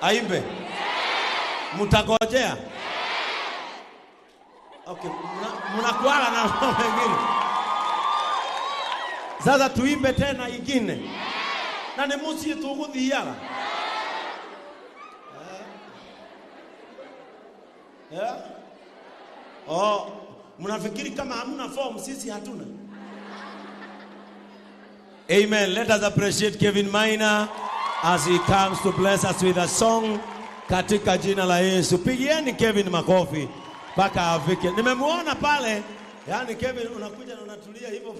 Aimbe. Mutagojea. Okay, mnakuala na wengine. Sasa tuimbe tena ingine. Na ni musi tuguthiaga. Oh, mnafikiri kama hamna form sisi hatuna? Amen. Let us appreciate Kevin Maina as he comes to bless us with a song katika jina la Yesu. Pigieni Kevin makofi mpaka afike. Nimemuona pale, yani Kevin unakuja na unatulia hivyo.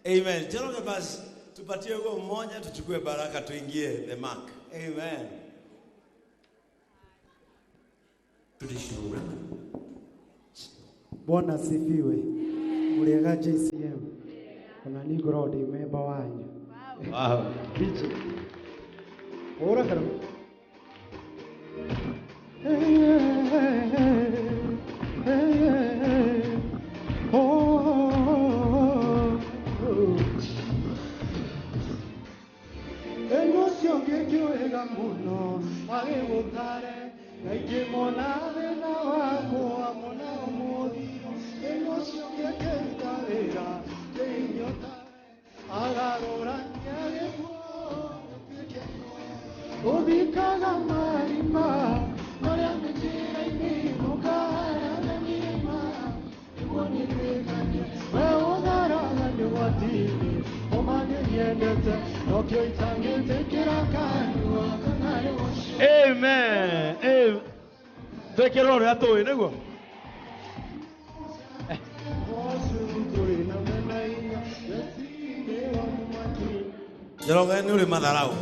Amen. Jana basi tupatie huo mmoja tuchukue baraka tuingie the mark. Amen. Bwana sifiwe. Muliega JCM. Kuna ni God imeba wanyu. Wow. Bicho. Ora karo. Emoción que quiera muno, age botare, que monade na wako amona modi. Emoción que quiera, que idiota, agarora niage po. Ubikaga marima, Maria mentira y mi mucara de mi ma. Iboni regani, wewe darana ni watini, omane yendete, nokyo itangete kirakani wakanale washo. Amen. Amen. Thank you Lord, ato inego. Jalo gani ule madharau.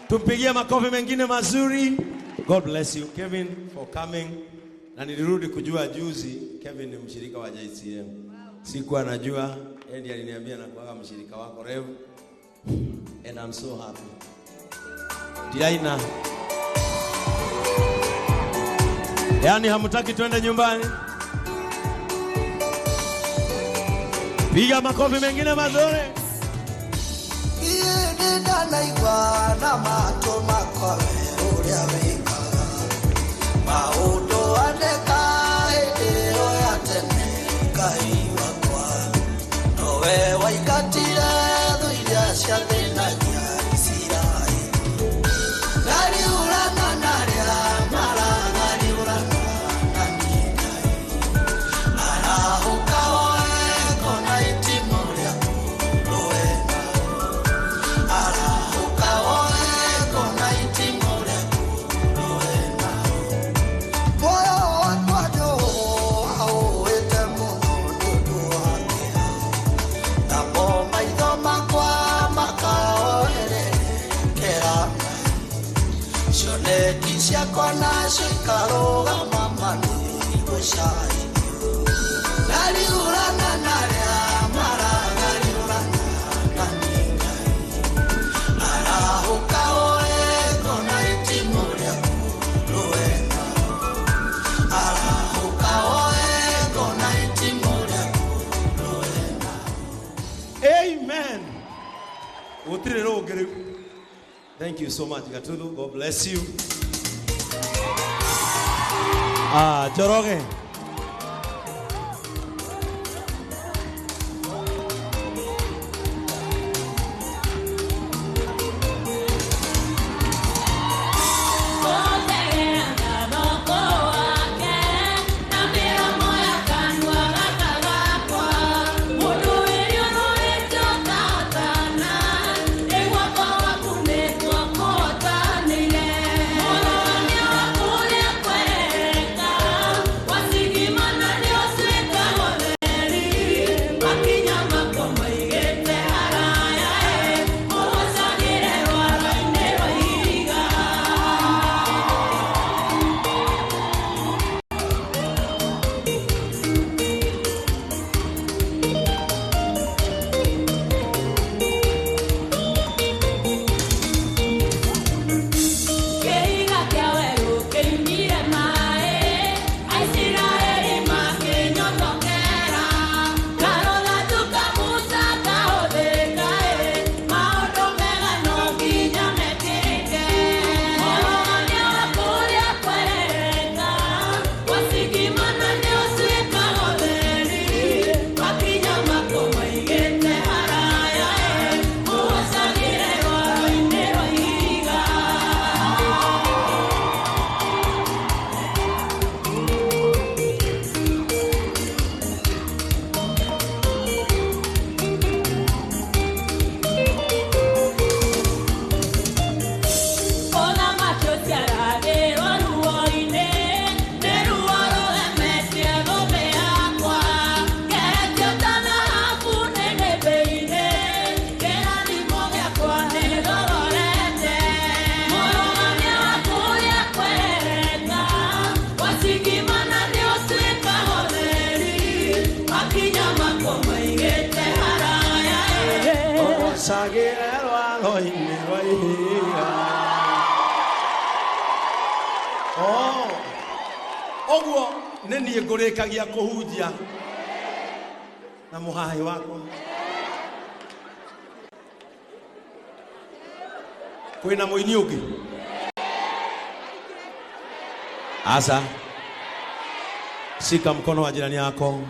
Tumpigie makofi mengine mazuri. God bless you Kevin for coming. Na nilirudi kujua juzi Kevin ni mshirika wa JCM. Sikuwa najua, Eddie aliniambia na kuaga mshirika wako Rev. And I'm so happy. Diaina. Yani hamtaki twende nyumbani? Piga makofi mengine mazuri. Naigua na mato makoe uria wikaga maundu andeka hindi ya tene Ngai wakwa nowe waingatire thu iria cia thĩnagia Isiraeli ngariũrana narĩa maragariũrana na niĩ Ngai arahũka kona shikaroga mamani kushai nali urana nalia mara nali urana naninga ara ukaoe kona itimulia kuruena ara ukaoe kona itimulia kuruena. Amen. Thank you so much, Gatulu. God bless you. Joroge. Ogwo neni ngurikagia kuhunjia na muhahi wako kwina muini ungi asa shika mkono wa jirani yako.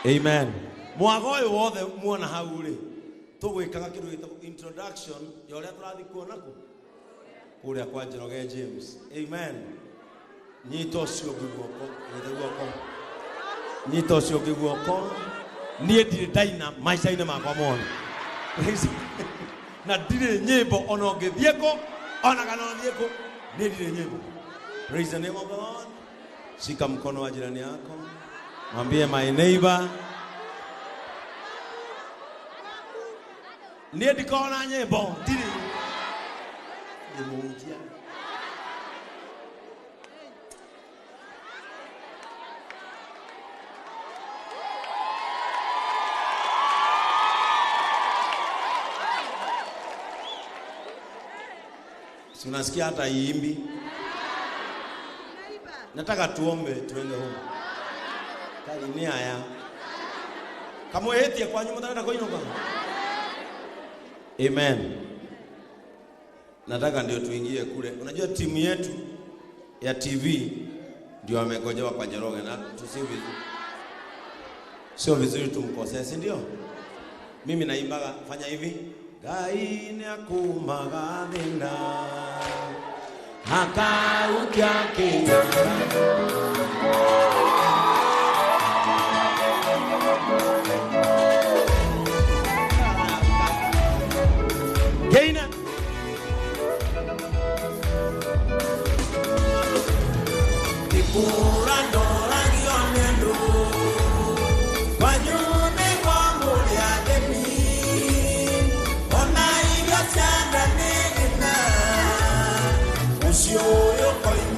Amen. Mwago uyu wothe muona hau ri tugwikaga kindu gitagwo introduction ya uria turathi kuona ku kuria kwa Njoroge James. Amen. Nyito cio ngiguoko nyito cio ngiguoko nie ndire daina maica-inĩ makwa mona na ndire nyimbo ona ngithieko ona kana thieko nie ndire nyimbo. Praise the name of the Lord. Shika mkono wa jirani yako, mwambie my neighbor, nie ndikona nyimbo ndire ndimunjia. Unasikia hata iimbi. Nataka tuombe tuende huko. Kaini haya. Kama wewe kwa nyuma unataka kuinuka. Amen. Nataka ndio tuingie kule. Unajua timu yetu ya TV ndio wamegojewa kwa Njoroge na tusiwe vizuri. Sio vizuri tumkosea, si ndio? Mimi naimbaga fanya hivi. Ngai nĩ akumaga thĩna akaukia kĩnyarara. Geina Nikura ndoragio nĩ andũ wanyume kwa mũrĩa thĩni ona irio cia nda nĩ gĩna ũcio ũyũ koima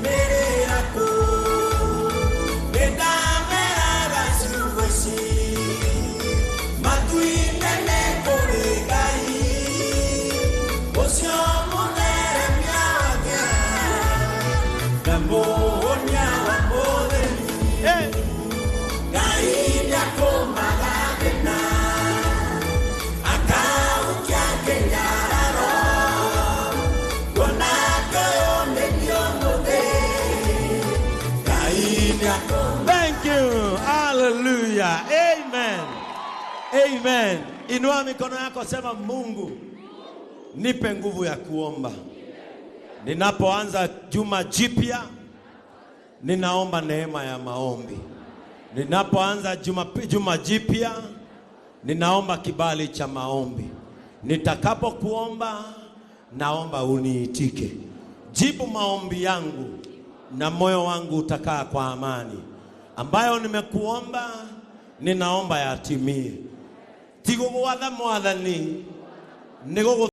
Amen. Amen. Inua mikono yako, sema Mungu, nipe nguvu ya kuomba. Ninapoanza juma jipya, ninaomba neema ya maombi. Ninapoanza juma jipya, ninaomba kibali cha maombi. Nitakapokuomba, naomba uniitike. Jibu maombi yangu na moyo wangu utakaa kwa amani. Ambayo nimekuomba, ninaomba yatimie. Tigugwatha Mwathani,